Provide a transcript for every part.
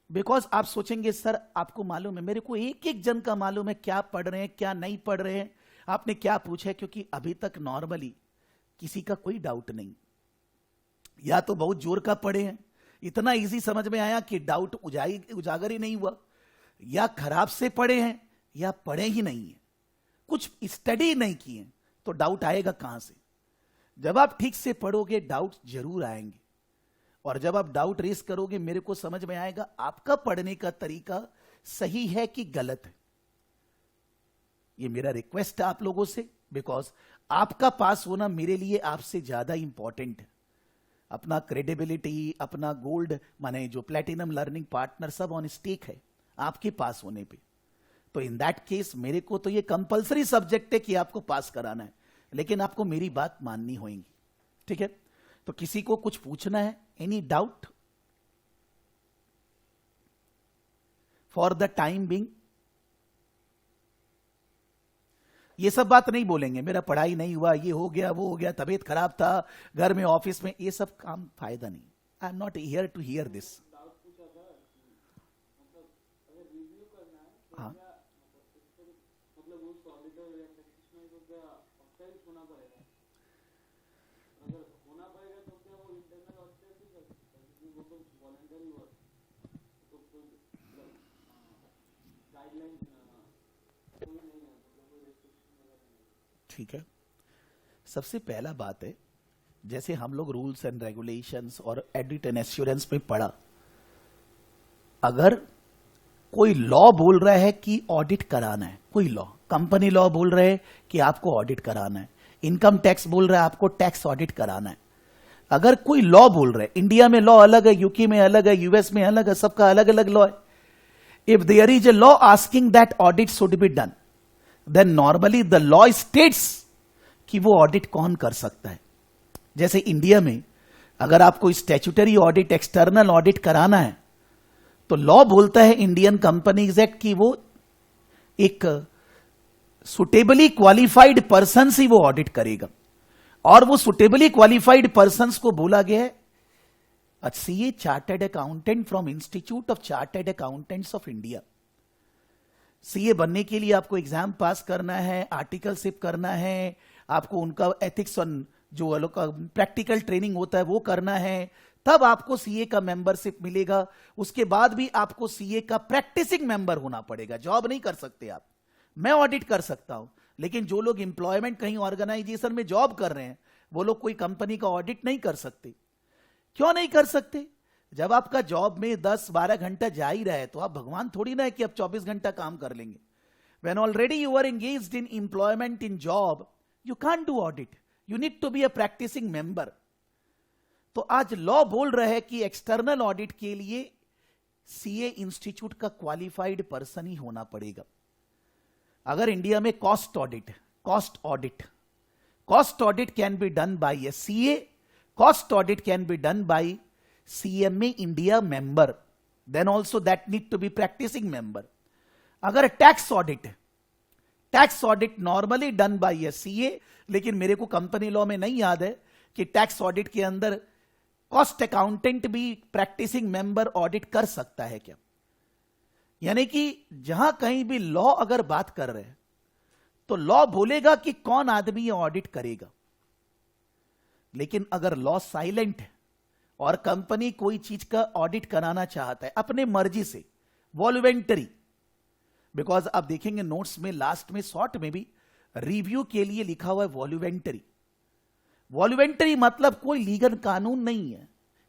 Because आप सोचेंगे sir आपको मालूम है, मेरे को एक एक जन का मालूम है क्या पढ़ रहे हैं क्या नहीं पढ़ रहे हैं। आपने क्या पूछा है, क्योंकि अभी तक नॉर्मली किसी का कोई डाउट नहीं, या तो बहुत जोर का पढ़े हैं, इतना इजी समझ में आया कि डाउट उजागर ही नहीं हुआ, या खराब से पढ़े हैं या पढ़े ही नहीं है, कुछ स्टडी नहीं किए, तो डाउट आएगा कहां से। जब आप ठीक से पढ़ोगे डाउट जरूर आएंगे, और जब आप डाउट रेस करोगे मेरे को समझ में आएगा आपका पढ़ने का तरीका सही है कि गलत है। ये मेरा रिक्वेस्ट है आप लोगों से, बिकॉज आपका पास होना मेरे लिए आपसे ज्यादा इंपॉर्टेंट है। अपना क्रेडिबिलिटी, अपना गोल्ड माने जो प्लेटिनम लर्निंग पार्टनर सब ऑन स्टेक है आपके पास होने पे। तो इन दैट केस मेरे को तो ये कंपलसरी सब्जेक्ट है कि आपको पास कराना है, लेकिन आपको मेरी बात माननी होगी, ठीक है। तो किसी को कुछ पूछना है, any doubt for the time being? ये सब बात नहीं बोलेंगे, मेरा पढ़ाई नहीं हुआ, ये हो गया वो हो गया, तबीयत खराब था, घर में ऑफिस में, ये सब काम फायदा नहीं। I am not here to hear this. हाँ, ठीक है। सबसे पहला बात है, जैसे हम लोग रूल्स एंड रेगुलेशंस और एडिट एंड एश्योरेंस में पढ़ा, अगर कोई लॉ बोल रहा है कि ऑडिट कराना है, कोई लॉ, कंपनी लॉ बोल रहे हैं कि आपको ऑडिट कराना है, इनकम टैक्स बोल रहा है आपको टैक्स ऑडिट कराना है, अगर कोई लॉ बोल रहे हैं, इंडिया में लॉ अलग है, यूके में अलग है, यूएस में अलग है, सबका अलग अलग लॉ है। If there is a law asking that audit should be done, then normally the law states कि वो ऑडिट कौन कर सकता है। जैसे इंडिया में अगर आपको स्टैट्यूटरी ऑडिट, एक्सटर्नल ऑडिट कराना है, तो लॉ बोलता है इंडियन कंपनीज एक्ट कि वो एक सुटेबली क्वालिफाइड पर्सन ही वो ऑडिट करेगा, और वो सुटेबली क्वालिफाइड पर्सन को बोला गया है CA chartered accountant from institute of chartered accountants of India. CA बनने के लिए आपको एग्जाम पास करना है, आर्टिकलशिप करना है, आपको उनका एथिक्स ऑन जो प्रैक्टिकल ट्रेनिंग होता है वो करना है, तब आपको सीए का मेंबरशिप मिलेगा। उसके बाद भी आपको सीए का प्रैक्टिसिंग मेंबर होना पड़ेगा, जॉब नहीं कर सकते आप। मैं ऑडिट कर सकता हूं, लेकिन जो लोग एम्प्लॉयमेंट कहीं ऑर्गेनाइजेशन में जॉब कर रहे हैं वो लोग कोई कंपनी का ऑडिट नहीं कर सकते। क्यों नहीं कर सकते? जब आपका जॉब में 10-12 घंटा जा ही रहा है तो आप भगवान थोड़ी ना है कि आप 24 घंटा काम कर लेंगे। When already you are engaged in employment in job, you can't do audit. You need to be a practicing member. तो आज लॉ बोल रहा है कि एक्सटर्नल ऑडिट के लिए सीए इंस्टीट्यूट का क्वालिफाइड पर्सन ही होना पड़ेगा। अगर इंडिया में cost audit can be done by a CA, cost audit can be done by CMA India member, then also that need to be practising member. अगर tax audit normally done by a CA, लेकिन मेरे को company law में नहीं याद है कि tax audit के अंदर कॉस्ट अकाउंटेंट भी प्रैक्टिसिंग मेंबर ऑडिट कर सकता है क्या। यानी कि जहां कहीं भी लॉ अगर बात कर रहे हैं तो लॉ बोलेगा कि कौन आदमी ये ऑडिट करेगा, लेकिन अगर लॉ साइलेंट है और कंपनी कोई चीज का ऑडिट कराना चाहता है अपने मर्जी से, वॉल्यूंटरी, बिकॉज आप देखेंगे नोट्स में लास्ट में शॉर्ट में भी रिव्यू के लिए लिखा हुआ है वॉल्यूंटरी मतलब कोई लीगल कानून नहीं है,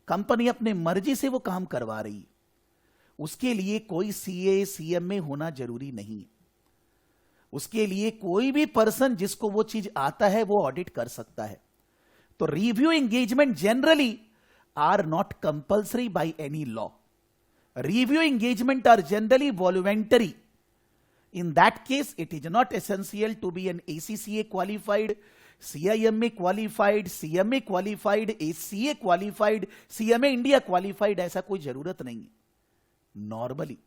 कंपनी अपने मर्जी से वो काम करवा रही है, उसके लिए कोई सीए सीएमए होना जरूरी नहीं है। उसके लिए कोई भी पर्सन जिसको वो चीज आता है वो ऑडिट कर सकता है। तो review engagement generally are not compulsory by any law. Review engagement are generally voluntary. In that case, it is not essential to be an ACCA qualified, CIMA qualified, CMA qualified, ACA qualified, CMA India qualified, ऐसा कोई जरूरत नहीं है। Normally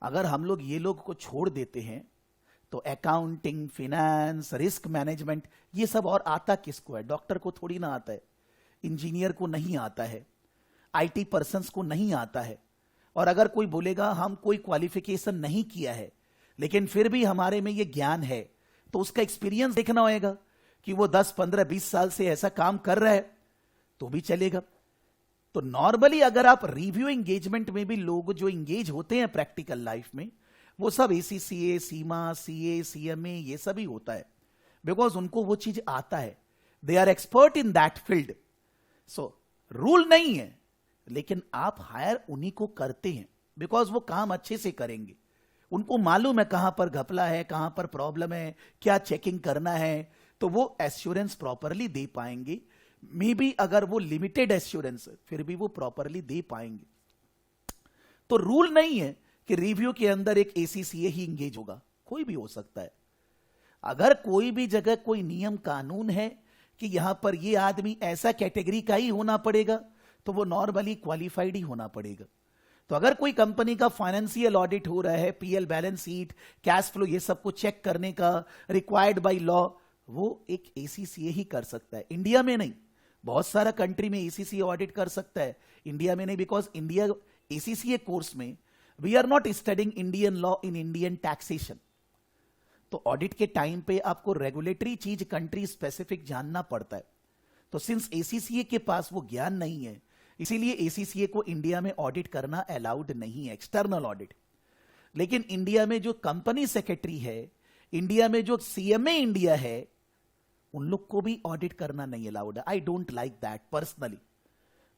अगर हम लोग ये लोग को छोड़ देते हैं तो अकाउंटिंग, फिनेंस, रिस्क मैनेजमेंट ये सब और आता किसको है? डॉक्टर को थोड़ी ना आता है, इंजीनियर को नहीं आता है, आईटी पर्सन्स को नहीं आता है। और अगर कोई बोलेगा हम कोई क्वालिफिकेशन नहीं किया है लेकिन फिर भी हमारे में ये ज्ञान है, तो उसका एक्सपीरियंस देखना होगा कि वो 10, 15, 20 साल से ऐसा काम कर रहा है तो भी चलेगा। तो नॉर्मली अगर आप रिव्यू एंगेजमेंट में भी लोग जो एंगेज होते हैं प्रैक्टिकल लाइफ में, वो सब ACCA, सीमा, CA, CMA ये सब ही होता है, बिकॉज उनको वो चीज आता है, they are expert in that field. So rule नहीं है, लेकिन आप हायर उन्हीं को करते हैं बिकॉज वो काम अच्छे से करेंगे, उनको मालूम है कहां पर घपला है, कहां पर प्रॉब्लम है, क्या चेकिंग करना है, तो वो एश्योरेंस प्रॉपरली दे पाएंगे। मे बी अगर वो लिमिटेड एश्योरेंस है फिर भी वो प्रॉपरली दे पाएंगे। तो रूल नहीं है कि रिव्यू के अंदर एक ACCA ही इंगेज होगा, कोई भी हो सकता है। अगर कोई भी जगह कोई नियम कानून है कि यहां पर ये आदमी ऐसा कैटेगरी का ही होना पड़ेगा, तो वो नॉर्मली क्वालिफाइड ही होना पड़ेगा। तो अगर कोई कंपनी का फाइनेंशियल ऑडिट हो रहा है, PL balance sheet, cash flow, ये सब को चेक करने का रिक्वायर्ड बाय लॉ, वो एक ACCA ही कर सकता है। इंडिया में नहीं, बहुत सारा कंट्री में ACCA ऑडिट कर सकता है, इंडिया में नहीं, बिकॉज इंडिया ACCA कोर्स में we are not studying Indian law in Indian taxation. तो ऑडिट के टाइम पे आपको रेगुलेटरी चीज कंट्री स्पेसिफिक जानना पड़ता है। तो सिंस ACCA के पास वो ज्ञान नहीं है, इसीलिए ACCA को इंडिया में ऑडिट करना अलाउड नहीं है, एक्सटर्नल ऑडिट। लेकिन इंडिया में जो कंपनी सेक्रेटरी है, इंडिया में जो CMA इंडिया है, उन लोग को भी ऑडिट करना नहीं अलाउड है। I don't like that personally,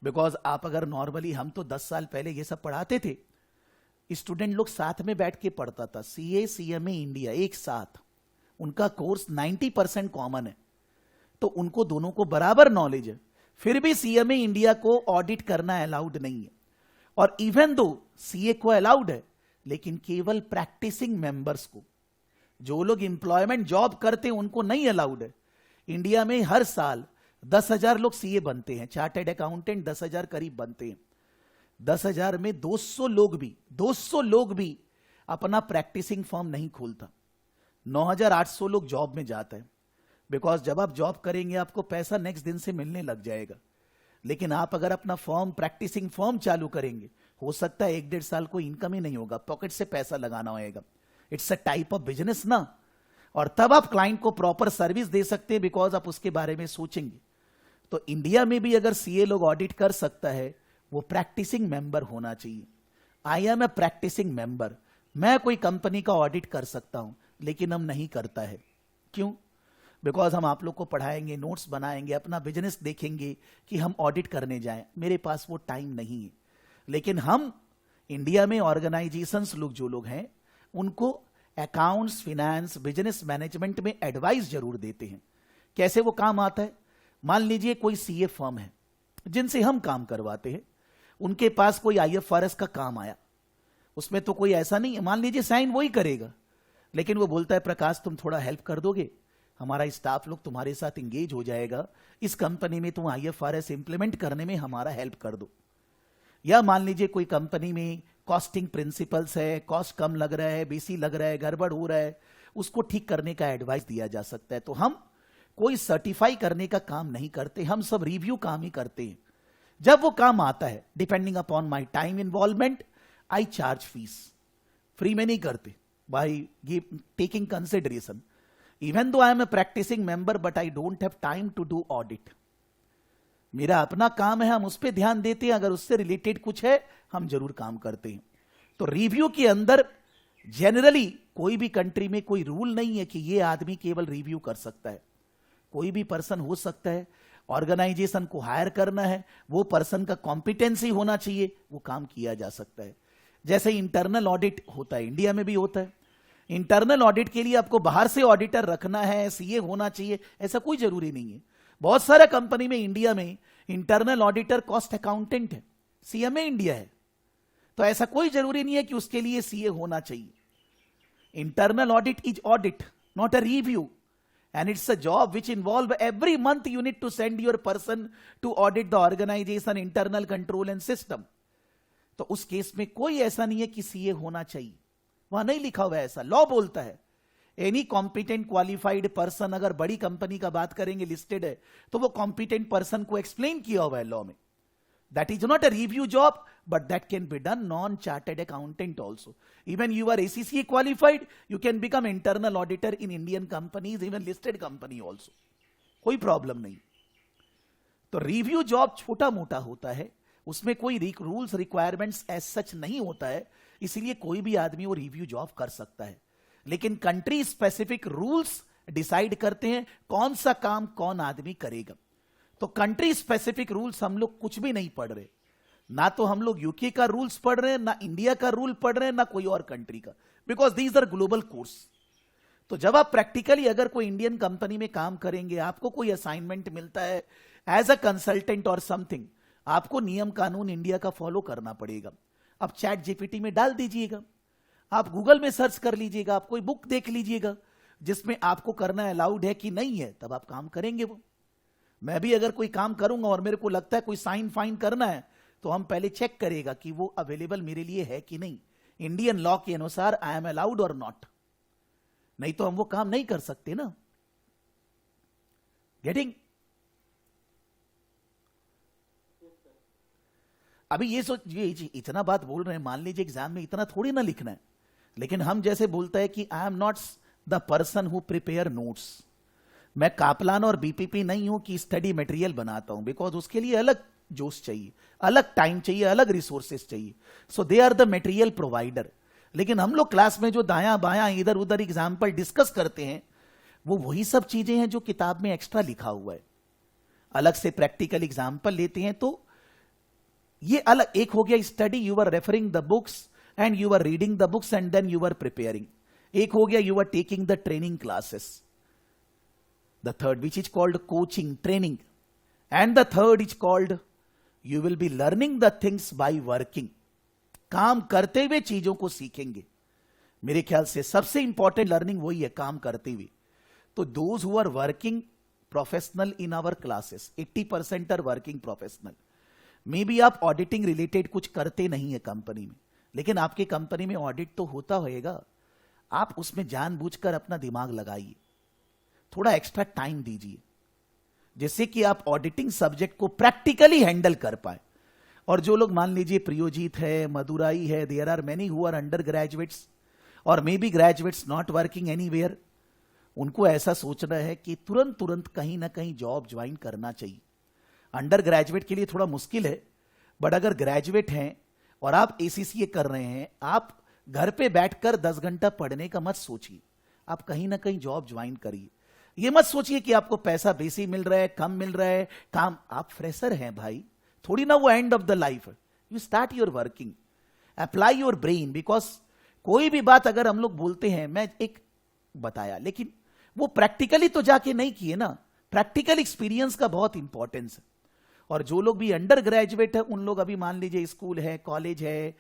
because आप अगर नॉर्मली, हम तो 10 साल पहले ये सब पढ़ाते थे, स्टूडेंट लोग साथ में बैठ के पढ़ता था, CA CMA इंडिया एक साथ, उनका कोर्स 90% कॉमन है, तो उनको दोनों को बराबर नॉलेज है, फिर भी CMA इंडिया को ऑडिट करना अलाउड नहीं है। और इवन दो CA को अलाउड है, लेकिन केवल प्रैक्टिसिंग मेंबर्स को, जो लोग एम्प्लॉयमेंट जॉब करते हैं उनको नहीं अलाउड है। इंडिया में हर साल 10,000 लोग CA बनते हैं, चार्टर्ड अकाउंटेंट 10,000 करीब बनते हैं। 10,000 में 200 लोग भी अपना प्रैक्टिसिंग फर्म नहीं खोलता, 9,800 लोग जॉब में जाता है, बिकॉज जब आप जॉब करेंगे आपको पैसा नेक्स्ट दिन से मिलने लग जाएगा। लेकिन आप अगर अपना फर्म, प्रैक्टिसिंग फर्म चालू करेंगे, हो सकता है 1-1.5 साल को इनकम ही नहीं होगा, पॉकेट से पैसा लगाना होगा। It's a type of business ना, और तब आप क्लाइंट को प्रॉपर सर्विस दे सकते हैं, बिकॉज आप उसके बारे में सोचेंगे। तो इंडिया में भी अगर CA लोग ऑडिट कर सकता है, वो प्रैक्टिसिंग मेंबर होना चाहिए। I am a practising member, मैं कोई कंपनी का ऑडिट कर सकता हूं, लेकिन हम नहीं करता है। क्यों? बिकॉज हम आप लोग को पढ़ाएंगे, नोट्स बनाएंगे, अपना बिजनेस देखेंगे कि हम ऑडिट करने जाएं, मेरे पास वो टाइम नहीं है। लेकिन हम इंडिया में ऑर्गेनाइजेशंस लोग जो लोग हैं, उनको अकाउंट्स, फिनेंस, बिजनेस मैनेजमेंट में एडवाइस जरूर देते हैं। कैसे वो काम आता है? मान लीजिए कोई CA फर्म है जिनसे हम काम करवाते हैं, उनके पास कोई IFRS का काम आया, उसमें तो कोई ऐसा नहीं है, मान लीजिए साइन वही करेगा, लेकिन वो बोलता है प्रकाश तुम थोड़ा हेल्प कर दोगे, हमारा स्टाफ लोग तुम्हारे साथ इंगेज हो जाएगा, इस कंपनी में तुम IFRS इंप्लीमेंट करने में हमारा हेल्प कर दो। या मान लीजिए कोई कंपनी में कॉस्टिंग प्रिंसिपल्स है, कॉस्ट कम लग रहा है, बेसी लग रहा है, गड़बड़ हो रहा है, उसको ठीक करने का एडवाइस दिया जा सकता है। तो हम कोई सर्टिफाई करने का काम नहीं करते, हम सब रिव्यू काम ही करते हैं। जब वो काम आता है, depending upon my time involvement, I charge fees. Free में नहीं करते, by taking consideration. Even though I am a practising member, but I don't have time to do audit. मेरा अपना काम है, हम उस पर ध्यान देते हैं, अगर उससे रिलेटेड कुछ है हम जरूर काम करते हैं। तो रिव्यू के अंदर जनरली कोई भी कंट्री में कोई रूल नहीं है कि ये आदमी केवल रिव्यू कर सकता है, कोई भी पर्सन हो सकता है। ऑर्गेनाइजेशन को हायर करना है, वो पर्सन का कॉम्पिटेंसी होना चाहिए, वो काम किया जा सकता है। जैसे इंटरनल ऑडिट होता है, इंडिया में भी होता है। इंटरनल ऑडिट के लिए आपको बाहर से ऑडिटर रखना है, CA होना चाहिए, ऐसा कोई जरूरी नहीं है। बहुत सारा कंपनी में इंडिया में इंटरनल ऑडिटर कॉस्ट अकाउंटेंट है, CMA इंडिया है, तो ऐसा कोई जरूरी नहीं है कि उसके लिए CA होना चाहिए। Internal audit is audit, not a review, and it's a job which involve every month you need to send your person to audit the organization internal control and system। तो उस केस में कोई ऐसा नहीं है कि CA होना चाहिए, वहां नहीं लिखा हुआ है ऐसा, लॉ बोलता है एनी कॉम्पिटेंट क्वालिफाइड पर्सन। अगर बड़ी कंपनी का बात करेंगे, लिस्टेड है, तो वो कॉम्पिटेंट पर्सन को एक्सप्लेन किया हुआ है लॉ में। That is not a review job, but that can be done non-chartered accountant also. Even you are ACCA qualified, you can become internal auditor in Indian companies, even listed company also. कोई problem नहीं. तो review job छोटा मोटा होता है, उसमें कोई rules requirements as such नहीं होता है, इसलिए कोई भी आदमी वो रिव्यू जॉब कर सकता है. लेकिन कंट्री स्पेसिफिक रूल्स डिसाइड करते हैं कौन सा काम कौन आदमी करेगा. तो कंट्री स्पेसिफिक रूल्स हम लोग कुछ भी नहीं पढ़ रहे. ना तो हम लोग यूके का रूल्स पढ़ रहे हैं, ना इंडिया का रूल पढ़ रहे हैं, ना कोई और कंट्री का, because these are global course. तो जब आप प्रैक्टिकली अगर कोई इंडियन कंपनी में काम करेंगे, आपको कोई असाइनमेंट मिलता है एज अ कंसल्टेंट और समथिंग, आपको नियम कानून इंडिया का फॉलो करना पड़ेगा. अब चैट जीपीटी में डाल दीजिएगा, आप गूगल में सर्च कर लीजिएगा, आप कोई बुक देख लीजिएगा जिसमें आपको करना अलाउड है कि नहीं है, तब आप काम करेंगे. वो मैं भी अगर कोई काम करूंगा और मेरे को लगता है कोई साइन फाइन करना है, तो हम पहले चेक करेगा कि वो अवेलेबल मेरे लिए है कि नहीं, इंडियन लॉ के अनुसार आई एम अलाउड और नॉट. नहीं तो हम वो काम नहीं कर सकते ना. गेटिंग? अभी ये इतना बात बोल रहे हैं, मान लीजिए एग्जाम में इतना थोड़ी ना लिखना है, लेकिन हम जैसे बोलता है कि आई am not the person who prepare notes. मैं कापलान और बीपीपी नहीं हूं कि स्टडी मटेरियल बनाता हूं, बिकॉज उसके लिए अलग जोश चाहिए, अलग टाइम चाहिए, अलग रिसोर्सेस चाहिए. So they are the material provider. लेकिन हम लोग क्लास में जो दायां बायां इधर उधर एग्जाम्पल डिस्कस करते हैं, वो वही सब चीजें हैं जो किताब में एक्स्ट्रा लिखा हुआ है. अलग से प्रैक्टिकल एग्जाम्पल लेते हैं, तो ये अलग एक हो गया study, you are referring the books and you are reading the books and then you are preparing. एक हो गया you are taking the training classes. The third, which is called coaching, training. And the third is called, you will be learning the things by working. काम करते हुए चीजों को सीखेंगे. मेरे ख्याल से सबसे इंपॉर्टेंट लर्निंग वही है, काम करते हुए. तो those who are working professional in our classes, 80% are working professional. May be आप ऑडिटिंग रिलेटेड कुछ करते नहीं है कंपनी में, लेकिन आपकी कंपनी में ऑडिट तो होता होएगा. आप उसमें जानबूझकर अपना दिमाग लगाइए, थोड़ा एक्स्ट्रा टाइम दीजिए, जिससे कि आप ऑडिटिंग सब्जेक्ट को प्रैक्टिकली हैंडल कर पाए. और जो लोग मान लीजिए प्रियोजीत है, मदुराई है, there are many who are undergraduates और maybe graduates not working anywhere, उनको ऐसा सोचना है कि तुरंत तुरंत कहीं ना कहीं जॉब ज्वाइन करना चाहिए. अंडर ग्रेजुएट के लिए थोड़ा मुश्किल है, बट अगर ग्रेजुएट हैं और आप एसीसीए कर रहे हैं, आप घर पे बैठकर 10 घंटा पढ़ने का मत सोचिए, आप कहीं ना कहीं जॉब ज्वाइन करिए. ये मत सोचिए कि आपको पैसा बेसी मिल रहा है, कम मिल रहा है, काम, आप फ्रेशर हैं भाई, थोड़ी ना वो end of the life. You start your working, apply your brain, because कोई भी बात अगर हम लोग बोलते हैं, मैं एक बताया, लेकिन वो प्रैक्टिकली तो जाके नहीं किए ना. प्रैक्टिकल एक्सपीरियंस का बहुत इंपॉर्टेंस है. और जो लोग भी अंडर ग्रेजुएट है, उन लोग अभी मान लीजिए स्कूल है, कॉलेज है,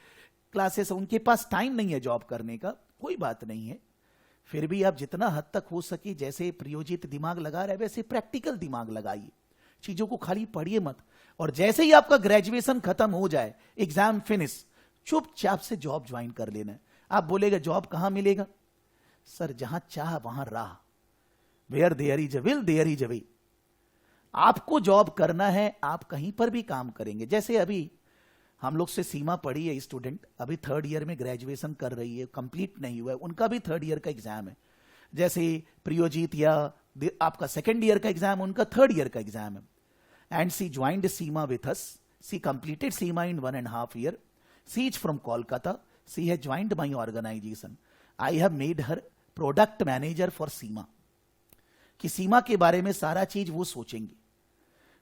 क्लासेस, उनके पास टाइम नहीं है जॉब करने का, कोई बात नहीं है. फिर भी आप जितना हद तक हो सके, जैसे प्रियोजित दिमाग लगा रहे वैसे प्रैक्टिकल दिमाग लगाइए, चीजों को खाली पढ़िए मत. और जैसे ही आपका ग्रेजुएशन खत्म हो जाए, एग्जाम फिनिश, चुपचाप से जॉब ज्वाइन कर लेना है. आप बोलेगा जॉब कहां मिलेगा? सर जहां चाह वहां राह, where there is a will there is a way. आपको जॉब करना है, आप कहीं पर भी काम करेंगे. जैसे अभी हम लोग से सीमा पड़ी है स्टूडेंट, अभी 3rd ईयर में ग्रेजुएशन कर रही है, कंप्लीट नहीं हुआ है, उनका भी 3rd ईयर का एग्जाम है. जैसे प्रियोजीत या आपका 2nd ईयर का एग्जाम, उनका 3rd ईयर का एग्जाम है. And she joined Seema with us, she completed Seema in 1.5 year. She is from Kolkata, she has joined my organisation. I have made her product manager for Seema. कि सीमा के बारे में सारा चीज वो सोचेंगे.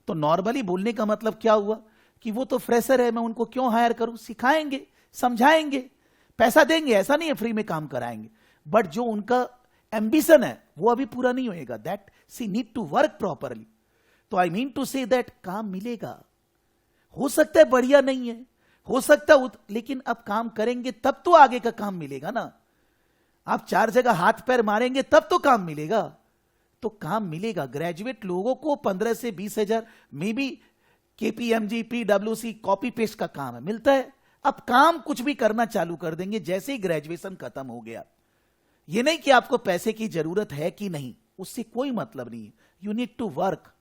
तो नॉर्मली बोलने का मतलब क्या हुआ कि वो तो फ्रेशर है, मैं उनको क्यों हायर करूं? सिखाएंगे, समझाएंगे, पैसा देंगे, ऐसा नहीं है फ्री में काम कराएंगे, बट जो उनका एम्बिशन है वो अभी पूरा नहीं होएगा. That she need to work properly. तो I mean to say that काम मिलेगा. हो सकता है बढ़िया नहीं है, हो सकता है, लेकिन अब काम करेंगे तब तो आगे का काम मिलेगा ना. आप 4 जगह हाथ पैर मारेंगे तब तो काम मिलेगा. तो काम मिलेगा. ग्रेजुएट लोगों को 15 से 20 हजार maybe KPMG, PWC, copy paste का काम है, मिलता है. अब काम कुछ भी करना चालू कर देंगे जैसे ही ग्रेजुएशन खत्म हो गया. ये नहीं कि आपको पैसे की जरूरत है कि नहीं, उससे कोई मतलब नहीं है. You need to work.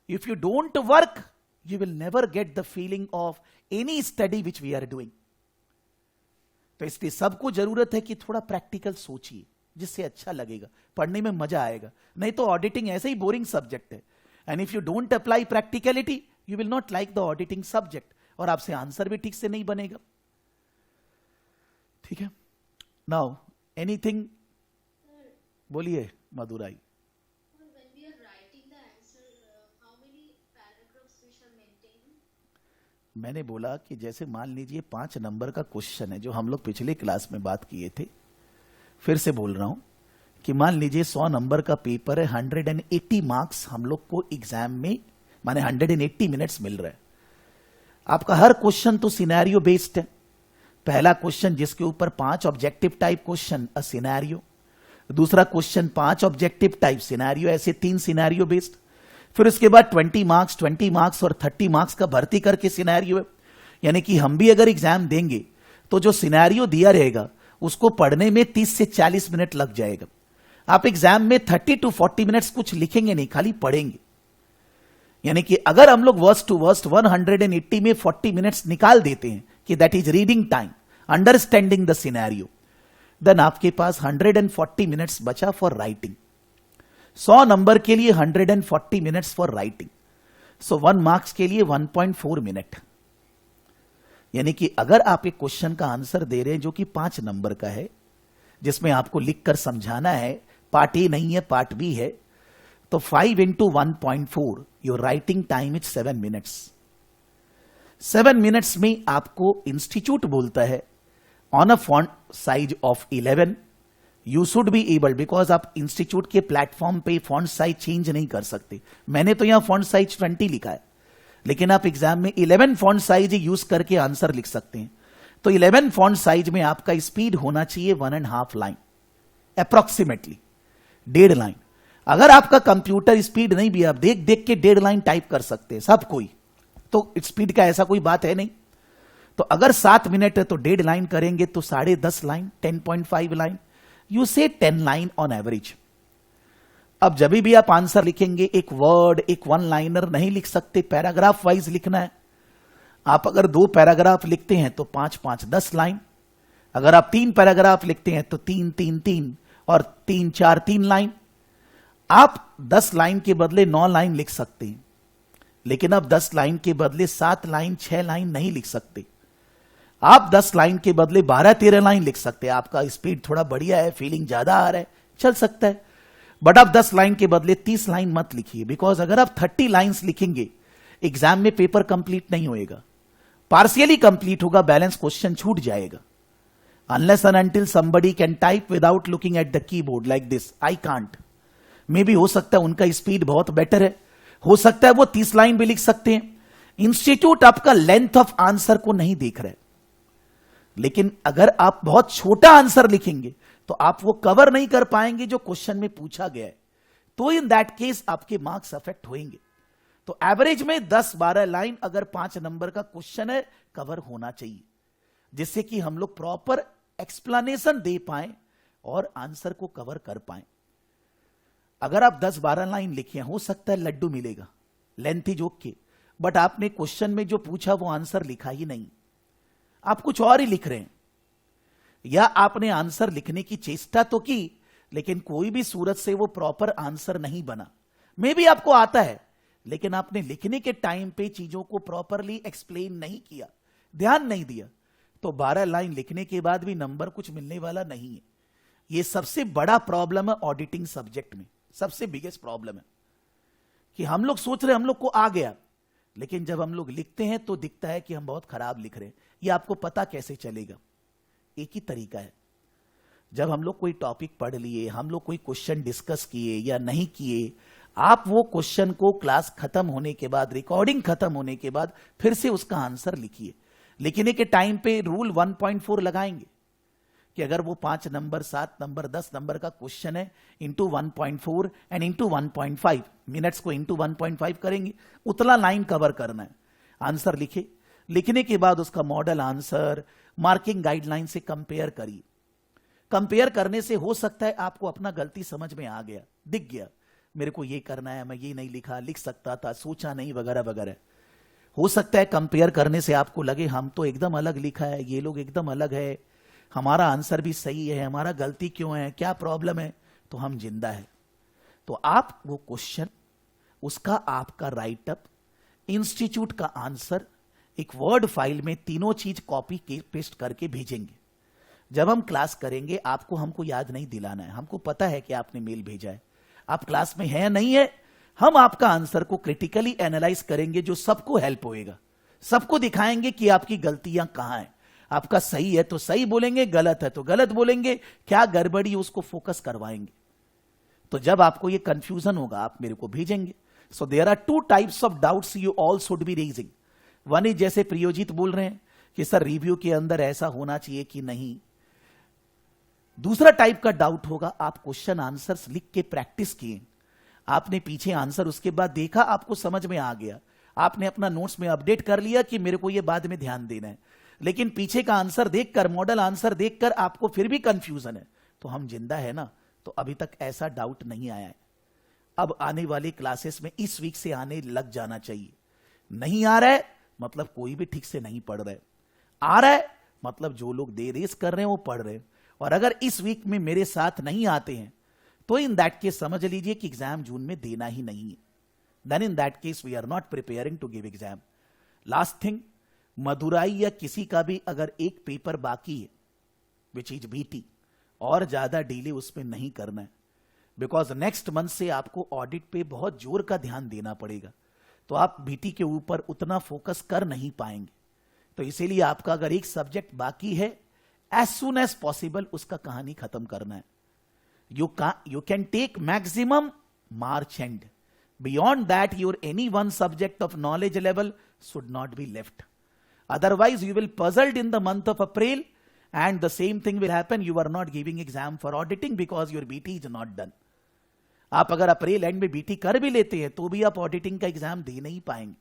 If you don't work, You will never get the feeling of any study which we are doing. तो इसलिए सबको जरूरत है कि थोड़ा प्रैक्टिकल सोचिए, जिससे अच्छा लगेगा, पढ़ने में मजा आएगा. नहीं तो ऑडिटिंग ऐसे ही बोरिंग सब्जेक्ट है. And if you don't apply practicality, you will not like the auditing subject, और आपसे आंसर भी ठीक से नहीं बनेगा. ठीक है. नाउ एनीथिंग, बोलिए मधुराई. मैंने बोला कि जैसे मान लीजिए 5 नंबर का क्वेश्चन है, जो हम लोग पिछले क्लास में बात किए थे, फिर से बोल रहा हूं कि मान लीजिए 100 नंबर का पेपर है, 180 मार्क्स हम लोग को एग्जाम में, माने 180 मिनट्स मिल रहा है. आपका हर क्वेश्चन तो सिनेरियो बेस्ड है. पहला क्वेश्चन जिसके ऊपर 5 objective type question, a scenario. दूसरा क्वेश्चन 5 ऑब्जेक्टिव टाइप सिनेरियो, ऐसे 3 सिनेरियो बेस्ड. फिर उसके बाद 20 मार्क्स और 30 मार्क्स का भर्ती करके सिनेरियो है. यानी कि हम भी अगर एग्जाम देंगे तो जो सिनेरियो दिया रहेगा उसको पढ़ने में 30 से 40 मिनट लग जाएगा. आप एग्जाम में 30 to 40 मिनट्स कुछ लिखेंगे नहीं, खाली पढ़ेंगे. यानी कि अगर हम लोग वर्स्ट टू वर्स्ट 180 में 40 मिनट्स निकाल देते हैं कि that is reading time, understanding the scenario, then आपके पास 140 मिनट्स बचा फॉर राइटिंग. 100 नंबर के लिए 140 minutes for writing. So 1 marks के लिए 1.4 मिनट. यानी कि अगर आप एक क्वेश्चन का आंसर दे रहे हैं जो कि 5 नंबर का है, जिसमें आपको लिखकर समझाना है, पार्ट ए नहीं है पार्ट बी है, तो 5 into 1.4, your writing time is 7 minutes. 7 minutes में आपको इंस्टीट्यूट बोलता है on a font size of 11 you should be able, because आप इंस्टीट्यूट के प्लेटफॉर्म पे फॉन्ट साइज चेंज नहीं कर सकते. मैंने तो यहां फॉन्ट साइज 20 लिखा है, लेकिन आप एग्जाम में 11 फॉन्ट साइज यूज करके आंसर लिख सकते हैं. तो 11 फॉन्ट साइज में आपका स्पीड होना चाहिए 1.5 लाइन, अप्रोक्सीमेटली 1.5 लाइन. अगर आपका कंप्यूटर स्पीड नहीं भी, आप देख देख के 1.5 लाइन टाइप कर सकते हैं सब कोई, तो स्पीड का ऐसा कोई बात है नहीं. तो अगर 7 मिनट है तो 1.5 लाइन करेंगे तो 10.5 लाइन, 10.5 लाइन, यू से 10 लाइन ऑन एवरेज. अब जब भी आप आंसर लिखेंगे एक वर्ड, एक 1 लाइनर नहीं लिख सकते, पैराग्राफ वाइज लिखना है. आप अगर 2 पैराग्राफ लिखते हैं तो 5-5 10 लाइन. अगर आप 3 पैराग्राफ लिखते हैं तो 3-3-3 और 3-4 3 लाइन. आप 10 लाइन के बदले 9 लाइन लिख सकते हैं, लेकिन आप 10 लाइन के बदले 7 लाइन 6 लाइन नहीं लिख सकते. आप 10 लाइन के बदले 12-13 लाइन लिख सकते हैं. आपका स्पीड थोड़ा बढ़िया है, फीलिंग ज्यादा आ रहा है, चल सकता है. बट आप 10 लाइन के बदले 30 लाइन मत लिखिए, बिकॉज अगर आप 30 लाइन्स लिखेंगे एग्जाम में पेपर कंप्लीट नहीं होएगा, पार्शियली कंप्लीट होगा, बैलेंस क्वेश्चन छूट जाएगा. Unless and until somebody can type without looking at the keyboard like this, I can't. मे भी हो सकता है उनका स्पीड बहुत बेटर है, हो सकता है वो 30 लाइन भी लिख सकते हैं. इंस्टीट्यूट आपका लेंथ ऑफ आंसर को नहीं देख रहे, लेकिन अगर आप बहुत छोटा आंसर लिखेंगे तो आप वो कवर नहीं कर पाएंगे जो क्वेश्चन में पूछा गया है, तो इन दैट केस आपके मार्क्स अफेक्ट होंगे. तो एवरेज में 10-12 लाइन अगर 5 नंबर का क्वेश्चन है कवर होना चाहिए, जिससे कि हम लोग प्रॉपर एक्सप्लेनेशन दे पाए और आंसर को कवर कर पाए. अगर आप 10-12 लाइन लिखे, हो सकता है लड्डू मिलेगा लेंथी जोक के, बट आपने क्वेश्चन में जो पूछा वो आंसर लिखा ही नहीं, आप कुछ और ही लिख रहे हैं. या आपने आंसर लिखने की चेष्टा तो की, लेकिन कोई भी सूरत से वो प्रॉपर आंसर नहीं बना. मे भी आपको आता है, लेकिन आपने लिखने के टाइम पे चीजों को प्रॉपरली एक्सप्लेन नहीं किया, ध्यान नहीं दिया, तो 12 लाइन लिखने के बाद भी नंबर कुछ मिलने वाला नहीं है. ये सबसे बड़ा प्रॉब्लम है ऑडिटिंग सब्जेक्ट में, सबसे बिगेस्ट प्रॉब्लम है कि हम लोग सोच रहे हम लोग को आ गया, लेकिन जब हम लोग लिखते हैं तो दिखता है कि हम बहुत खराब लिख रहे हैं. ये आपको पता कैसे चलेगा? एक ही तरीका है, जब हम लोग कोई टॉपिक पढ़ लिए, हम लोग कोई क्वेश्चन डिस्कस किए या नहीं किए, आप वो क्वेश्चन को क्लास खत्म होने के बाद, रिकॉर्डिंग खत्म होने के बाद फिर से उसका आंसर लिखिए. लिखने के टाइम पे रूल 1.4 लगाएंगे कि अगर वो 5 नंबर, 7 नंबर, 10 नंबर का क्वेश्चन है, इंटू 1.4 एंड इंटू 1.5 मिनट्स को इंटू 1.5 करेंगे, उतना लाइन कवर करना है. आंसर लिखे, लिखने के बाद उसका मॉडल आंसर मार्किंग गाइडलाइन से कंपेयर करिए. कंपेयर करने से हो सकता है आपको अपना गलती समझ में आ गया, दिख गया, मेरे को ये करना है, मैं ये नहीं लिखा, लिख सकता था, सोचा नहीं, वगैरह वगैरह. हो सकता है कंपेयर करने से आपको लगे हम तो एकदम अलग लिखा है, ये लोग एकदम अलग है, हमारा आंसर भी सही है, हमारा गलती क्यों है, क्या प्रॉब्लम है। तो हम जिंदा है। तो आप वो क्वेश्चन, उसका आपका राइटअप, इंस्टीट्यूट का आंसर एक वर्ड फाइल में तीनों चीज कॉपी पेस्ट करके भेजेंगे। जब हम क्लास करेंगे आपको हमको याद नहीं दिलाना है, हमको पता है कि आपने मेल भेजा है, आप क्लास में है या नहीं है। हम आपका आंसर को क्रिटिकली एनालाइज करेंगे, जो सबको हेल्प होएगा, सबको दिखाएंगे कि आपकी गलतियां कहां हैं। आपका सही है तो सही बोलेंगे, गलत है तो गलत बोलेंगे, क्या गड़बड़ी है उसको फोकस करवाएंगे। तो जब आपको ये कंफ्यूजन होगा आप मेरे को भेजेंगे। So there are two types of doubts you all should be raising. One is जैसे प्रियोजित बोल रहे हैं कि सर रिव्यू के अंदर ऐसा होना चाहिए कि नहीं। दूसरा टाइप का डाउट होगा, आप क्वेश्चन आंसर्स लिख के प्रैक्टिस किए, आपने पीछे आंसर उसके बाद देखा, आपको समझ में आ गया, आपने अपना नोट्स में अपडेट कर लिया कि मेरे को ये बाद में ध्यान देना है, लेकिन पीछे का आंसर देखकर, मॉडल आंसर देखकर आपको फिर भी कंफ्यूजन है। तो हम जिंदा है ना, तो अभी तक ऐसा डाउट नहीं आया है। अब आने वाली क्लासेस में इस वीक से आने लग जाना चाहिए। नहीं आ रहा है मतलब कोई भी ठीक से नहीं पढ़ रहे, आ रहा है मतलब जो लोग दे रेस कर रहे हैं वो पढ़ रहे हैं। और अगर इस वीक में मेरे साथ नहीं आते हैं तो इन दैट केस समझ लीजिए कि एग्जाम जून में देना ही नहीं है। Then in that case we are not preparing to give exam. Last thing, Madurai या किसी का भी अगर एक पेपर बाकी है विच इज बीटी, और ज्यादा डीले उसमें नहीं करना है, बिकॉज नेक्स्ट मंथ से आपको ऑडिट पे बहुत जोर का ध्यान देना पड़ेगा। तो आप बीटी के ऊपर उतना फोकस कर नहीं पाएंगे। तो इसीलिए आपका अगर एक सब्जेक्ट बाकी है, एज सुन एज पॉसिबल उसका कहानी खत्म करना है। You can take maximum March end. Beyond that, your any one subject of knowledge level should not be left. Otherwise, you will puzzled in the month of April, and the same thing will happen. You are not giving exam for auditing because your BT is not done. आप अगर अप्रैल and में BT कर भी लेते हैं तो भी आप ऑडिटिंग का एग्जाम दे नहीं पाएंगे।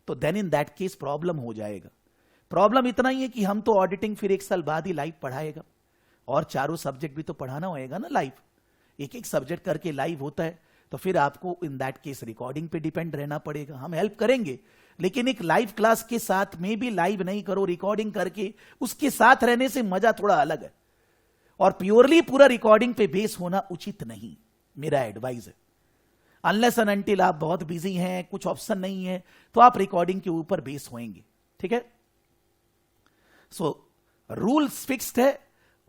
तो then in that case problem हो जाएगा। प्रॉब्लम इतना ही है कि हम तो ऑडिटिंग फिर एक साल बाद ही लाइव पढ़ाएगा, और चारों सब्जेक्ट भी तो पढ़ाना होएगा ना लाइव। एक एक सब्जेक्ट करके लाइव होता है, तो फिर आपको इन दैट केस रिकॉर्डिंग पे डिपेंड रहना पड़ेगा। हम हेल्प करेंगे, लेकिन एक लाइव क्लास के साथ में भी लाइव नहीं करो, रिकॉर्डिंग करके उसके साथ रहने से मजा थोड़ा अलग है। और प्योरली पूरा रिकॉर्डिंग पे बेस होना उचित नहीं, मेरा एडवाइस है। अनलेस एंड अनटिल आप बहुत बिजी हैं, कुछ ऑप्शन नहीं है, तो आप रिकॉर्डिंग के ऊपर बेस होंगे। ठीक है। सो रूल्स फिक्स्ड है,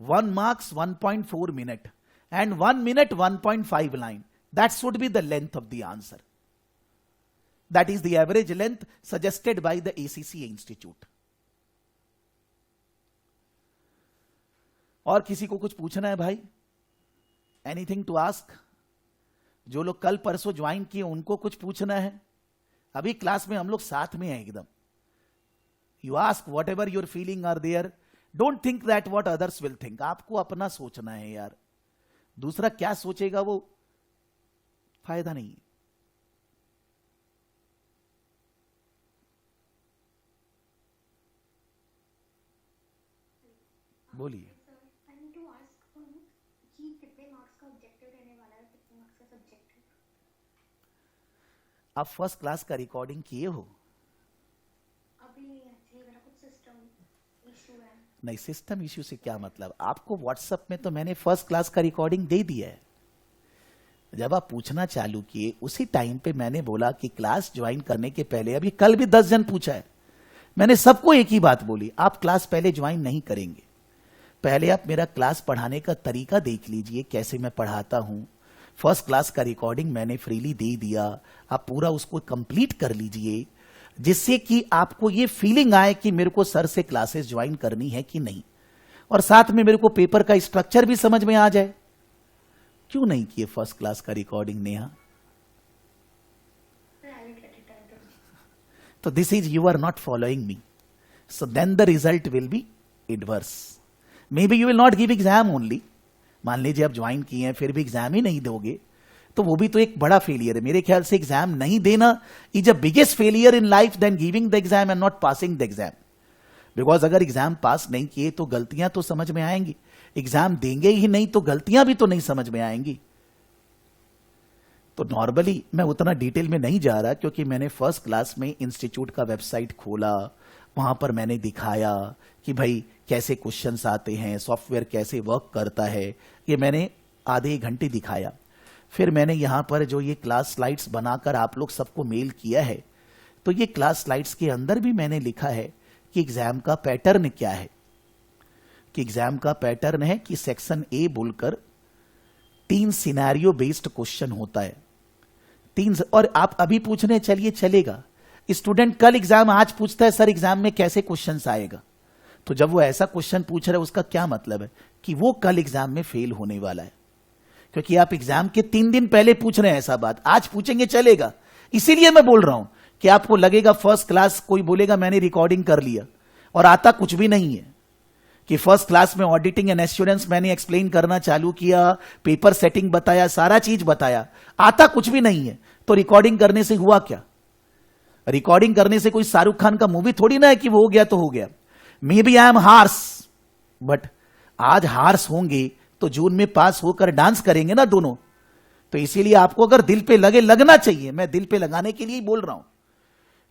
1 marks 1.4 minute and 1 minute 1.5 line. That should be the length of the answer. That is the average length suggested by the ACC Institute. और किसी को कुछ पूछना है भाई? Anything to ask? जो लोग कल परसों ज्वाइन किए उनको कुछ पूछना है? अभी क्लास में हम लोग साथ में हैं एकदम। You ask whatever your feeling are there. Don't think that what others will think. आपको अपना सोचना है यार, दूसरा क्या सोचेगा वो फायदा नहीं है। बोलिए। आप फर्स्ट क्लास का रिकॉर्डिंग किए हो? नहीं, सिस्टम इश्यू से क्या मतलब? आपको व्हाट्सएप में तो मैंने फर्स्ट क्लास का रिकॉर्डिंग दे दिया है। जब आप पूछना चालू किए उसी टाइम पे मैंने बोला कि क्लास ज्वाइन करने के पहले, अभी कल भी 10 जन पूछा है, मैंने सबको एक ही बात बोली, आप क्लास पहले ज्वाइन नहीं करेंगे, पहले आप मेरा क्लास पढ़ाने का तरीका देख लीजिए, कैसे मैं पढ़ाता हूं। फर्स्ट क्लास का रिकॉर्डिंग मैंने फ्रीली दे दिया, आप पूरा उसको कंप्लीट कर लीजिए, जिससे कि आपको ये फीलिंग आए कि मेरे को सर से क्लासेस ज्वाइन करनी है कि नहीं, और साथ में मेरे को पेपर का स्ट्रक्चर भी समझ में आ जाए। क्यों नहीं किए फर्स्ट क्लास का रिकॉर्डिंग नेहा? तो this is you are not following me, so then the result will be adverse. May be you will not give exam only. मान लीजिए आप ज्वाइन किए हैं फिर भी एग्जाम ही नहीं दोगे, तो वो भी तो एक बड़ा फेलियर है। मेरे ख्याल से एग्जाम नहीं देना is a biggest failure in life then giving the exam and not passing the exam. Because अगर एग्जाम पास नहीं किए तो गलतियां तो समझ में आएंगी, एग्जाम देंगे ही नहीं तो गलतियां भी तो नहीं समझ में आएंगी। तो नॉर्मली मैं उतना डिटेल में नहीं जा रहा, क्योंकि मैंने फर्स्ट क्लास में इंस्टीट्यूट का वेबसाइट खोला, वहां पर मैंने दिखाया कि भाई कैसे क्वेश्चंस आते हैं, सॉफ्टवेयर कैसे वर्क करता है, ये मैंने आधे घंटे दिखाया। फिर मैंने यहां पर जो ये क्लास स्लाइड्स बनाकर आप लोग सबको मेल किया है, तो ये क्लास स्लाइड्स के अंदर भी मैंने लिखा है कि एग्जाम का पैटर्न क्या है। कि एग्जाम का पैटर्न है कि सेक्शन ए बोलकर 3 सिनेरियो बेस्ड क्वेश्चन होता है, 3। और आप अभी पूछने चलिए चलेगा, स्टूडेंट कल एग्जाम आज पूछता है सर एग्जाम में कैसे क्वेश्चंस आएगा, तो जब वो ऐसा क्वेश्चन पूछ रहा है उसका क्या मतलब है कि वो कल एग्जाम में फेल होने वाला है, क्योंकि आप एग्जाम के 3 दिन पहले पूछ रहे हैं ऐसा बात, आज पूछेंगे चलेगा। इसीलिए मैं बोल रहा हूं कि आपको लगेगा फर्स्ट क्लास, कोई बोलेगा मैंने रिकॉर्डिंग कर लिया, और आता कुछ भी नहीं है। कि फर्स्ट क्लास में ऑडिटिंग एंड एश्योरेंस मैंने एक्सप्लेन करना चालू किया, पेपर सेटिंग बताया, सारा चीज बताया, आता कुछ भी नहीं है, तो रिकॉर्डिंग करने से हुआ क्या? रिकॉर्डिंग करने से कोई शाहरुख खान का मूवी थोड़ी ना है कि वो हो गया तो हो गया। May be I am harsh, बट आज हार्स होंगे तो जून में पास होकर डांस करेंगे ना दोनों। तो इसीलिए आपको अगर दिल पे लगे, लगना चाहिए, मैं दिल पे लगाने के लिए ही बोल रहा हूं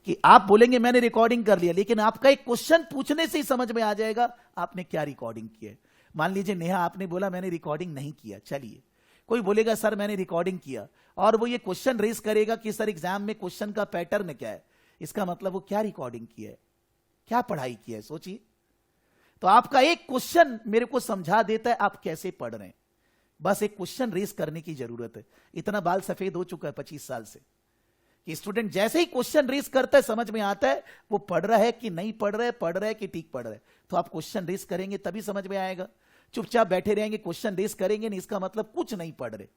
कि आप बोलेंगे मैंने रिकॉर्डिंग कर लिया, लेकिन आपका एक क्वेश्चन पूछने से ही समझ में आ जाएगा आपने क्या रिकॉर्डिंग की है। मान लीजिए नेहा आपने बोला मैंने रिकॉर्डिंग नहीं किया, चलिए कोई बोलेगा सर मैंने रिकॉर्डिंग किया, और वो ये क्वेश्चन रेस करेगा कि सर एग्जाम में क्वेश्चन का पैटर्न क्या है, इसका मतलब वो क्या रिकॉर्डिंग की है, क्या पढ़ाई की है, सोचिए। तो आपका एक क्वेश्चन मेरे को समझा देता है आप कैसे पढ़ रहे हैं, बस एक क्वेश्चन रेस करने की जरूरत है। इतना बाल सफेद हो चुका है 25 साल से कि स्टूडेंट जैसे ही क्वेश्चन रेस करता है समझ में आता है वो पढ़ रहा है कि नहीं पढ़ रहा है कि ठीक पढ़ रहा है। तो आप क्वेश्चन रेस करेंगे तभी समझ में आएगा, चुपचाप बैठे रहेंगे क्वेश्चन रेस करेंगे नहीं, इसका मतलब कुछ नहीं पढ़ रहे,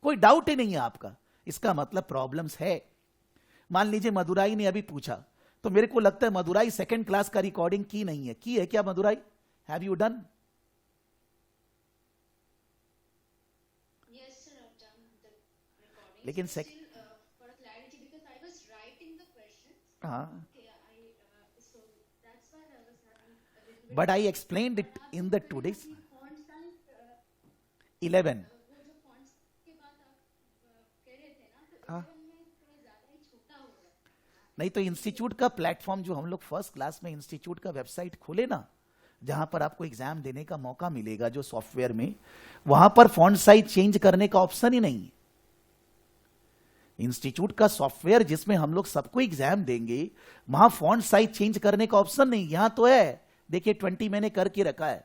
कोई डाउट ही नहीं है आपका, इसका मतलब प्रॉब्लम्स है। मान लीजिए मदुराई ने अभी पूछा, तो मेरे को लगता है मदुराई सेकंड क्लास का रिकॉर्डिंग की नहीं है, की है क्या मदुराई? Have you done? लेकिन but I explained it in the today's 11. नहीं तो इंस्टीट्यूट का प्लेटफॉर्म जो हम लोग फर्स्ट क्लास में इंस्टीट्यूट का वेबसाइट खोले ना, जहां पर आपको एग्जाम देने का मौका मिलेगा जो सॉफ्टवेयर में, वहां पर फॉन्ट साइज चेंज करने का ऑप्शन ही नहीं है। इंस्टीट्यूट का सॉफ्टवेयर जिसमें हम लोग सबको एग्जाम देंगे, वहां फॉन्ट साइज चेंज करने का ऑप्शन नहीं। यहां तो है, देखिए 20 मैंने करके रखा है,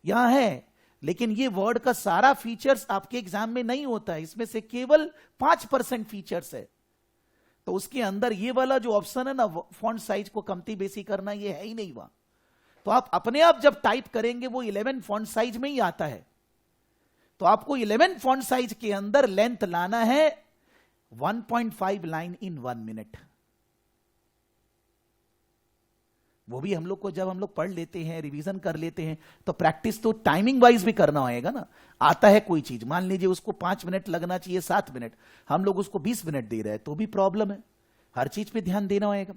यहां है, लेकिन ये वर्ड का सारा फीचर्स आपके एग्जाम में नहीं होता है, इसमें से केवल 5% फीचर्स है। तो उसके अंदर ये वाला जो ऑप्शन है ना फॉन्ट साइज को कमती बेसी करना, ये है ही नहीं वहां। तो आप अपने आप जब टाइप करेंगे वो 11 फॉन्ट साइज में ही आता है। तो आपको 11 फॉन्ट साइज के अंदर लेंथ लाना है 1.5 लाइन इन 1 मिनट। वो भी हम लोग को जब हम लोग पढ़ लेते हैं, रिवीजन कर लेते हैं, तो प्रैक्टिस तो टाइमिंग वाइज भी करना होगा ना। आता है कोई चीज, मान लीजिए उसको 5 मिनट लगना चाहिए 7 मिनट, हम लोग उसको 20 मिनट दे रहे हैं, तो भी प्रॉब्लम है। हर चीज पे ध्यान देना होगा।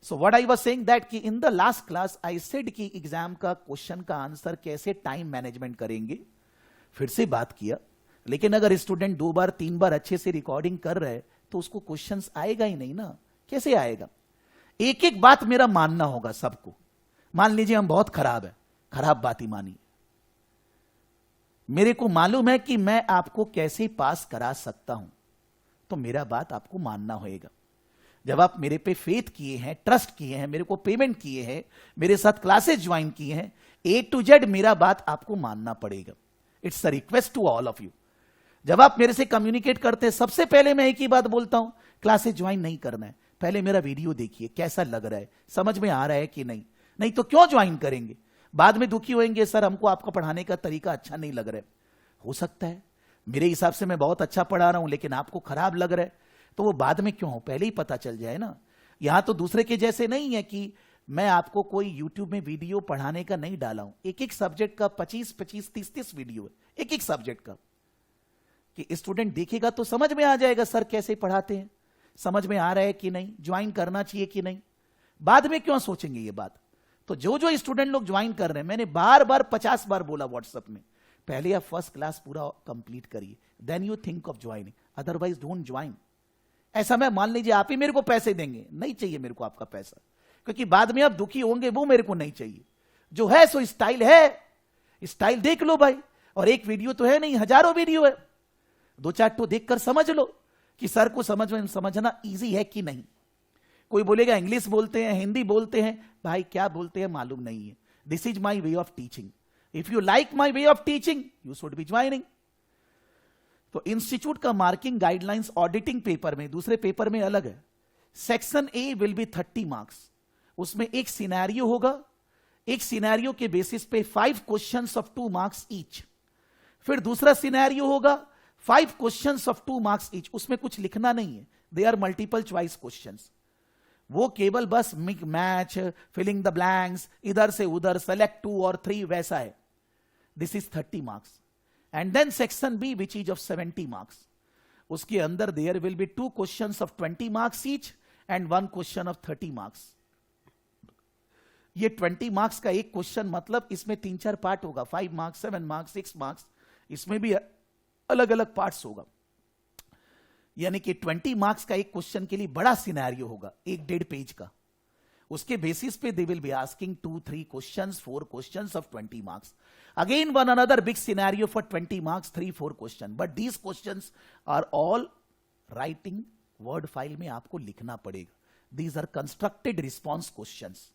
So what I was saying that कि in the last class I said कि एग्जाम का क्वेश्चन का आंसर कैसे टाइम मैनेजमेंट करेंगे, फिर से बात किया। लेकिन अगर स्टूडेंट 2 बार 3 बार अच्छे से रिकॉर्डिंग कर रहे हैं तो उसको क्वेश्चंस आएगा ही नहीं ना, कैसे आएगा? एक एक बात मेरा मानना होगा सबको। मान लीजिए हम बहुत खराब है, खराब बात ही मानिए, मेरे को मालूम है कि मैं आपको कैसे पास करा सकता हूं, तो मेरा बात आपको मानना होगा। जब आप मेरे पे फेथ किए हैं, ट्रस्ट किए हैं, मेरे को पेमेंट किए हैं, मेरे साथ क्लासेस ज्वाइन किए हैं, A to Z मेरा बात आपको मानना पड़ेगा। It's a request to all of you. जब आप मेरे से कम्युनिकेट करते हैं, सबसे पहले मैं एक ही बात बोलता हूं, क्लासेस ज्वाइन नहीं करना है, पहले मेरा वीडियो देखिए कैसा लग रहा है, समझ में आ रहा है कि नहीं, नहीं तो क्यों ज्वाइन करेंगे? बाद में दुखी होंगे सर हमको आपका पढ़ाने का तरीका अच्छा नहीं लग रहा है। हो सकता है मेरे हिसाब से मैं बहुत अच्छा पढ़ा रहा हूं लेकिन आपको खराब लग रहा है, तो वो बाद में क्यों हो, पहले ही पता चल जाए ना। यहां तो दूसरे के जैसे नहीं है कि मैं आपको कोई यूट्यूब में वीडियो पढ़ाने का नहीं डाला हूं, एक एक सब्जेक्ट का 25-25, 30-30 वीडियो है एक एक सब्जेक्ट का, कि स्टूडेंट देखेगा तो समझ में आ जाएगा सर कैसे पढ़ाते हैं, समझ में आ रहा है कि नहीं, ज्वाइन करना चाहिए कि नहीं। बाद में क्यों सोचेंगे ये बात? तो जो जो स्टूडेंट लोग ज्वाइन कर रहे हैं, मैंने बार बार 50 बार बोला व्हाट्सएप में, पहले आप फर्स्ट क्लास पूरा कंप्लीट करिए, then you think of joining, otherwise don't join. ऐसा मैं मान लीजिए आप ही मेरे को पैसे देंगे, नहीं चाहिए मेरे को आपका पैसा, क्योंकि बाद में आप दुखी होंगे, वो मेरे को नहीं चाहिए। जो है सो स्टाइल है, स्टाइल देख लो भाई। और एक वीडियो तो है नहीं, हजारों वीडियो है, 2-4 तो देखकर समझ लो कि सर को समझना इजी है कि नहीं। कोई बोलेगा इंग्लिश बोलते हैं, हिंदी बोलते हैं, भाई क्या बोलते हैं मालूम नहीं है। This is my way of teaching, if you like my way of teaching you should be joining. तो इंस्टीट्यूट का मार्किंग गाइडलाइंस ऑडिटिंग पेपर में, दूसरे पेपर में अलग है। Section A will be 30 marks, उसमें एक सिनेरियो होगा, एक सिनेरियो के बेसिस पे 5 क्वेश्चंस ऑफ 2 मार्क्स ईच। फिर दूसरा सिनेरियो होगा 5 क्वेश्चंस ऑफ 2 मार्क्स ईच, उसमें कुछ लिखना नहीं है, they are multiple choice questions. वो केवल बस मैच, फिलिंग द ब्लैंक्स, इधर से उधर, सेलेक्ट 2 और 3, वैसा है। This is 30 marks. And then section B which is of 70 marks, उसके अंदर there will be 2 questions of 20 marks each and 1 question of 30 marks. ये 20 मार्क्स का एक क्वेश्चन, मतलब इसमें 3-4 पार्ट होगा, 5 मार्क्स, 7 मार्क्स, 6 मार्क्स, इसमें भी अलग अलग पार्ट्स होगा। यानी कि 20 मार्क्स का एक क्वेश्चन के लिए बड़ा सिनेरियो होगा, 1-1.5 पेज का। उसके बेसिस पे they will be asking 2-3 questions, 4 questions of 20 marks. Again one another big scenario for 20 marks, 3-4 question, but these questions are all writing word file में आपको लिखना पड़ेगा। These are constructed response questions.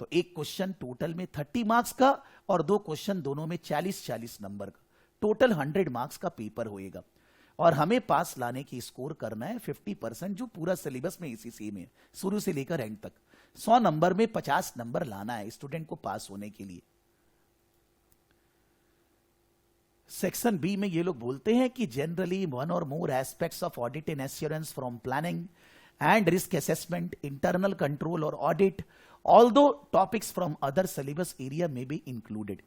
तो एक question total में 30 marks का और 2 question दोनों में 40-40 नंबर का, टोटल 100 मार्क्स का पेपर होएगा। और हमें पास लाने की स्कोर करना है 50%, जो पूरा सिलेबस में एसीसी में शुरू से लेकर एंड तक 100 नंबर में 50 नंबर लाना है स्टूडेंट को पास होने के लिए। सेक्शन बी में ये लोग बोलते हैं कि जनरली 1 और more aspects of audit and assurance from planning and risk assessment, internal control और audit, although topics from other syllabus area में बी इंक्लूडेड।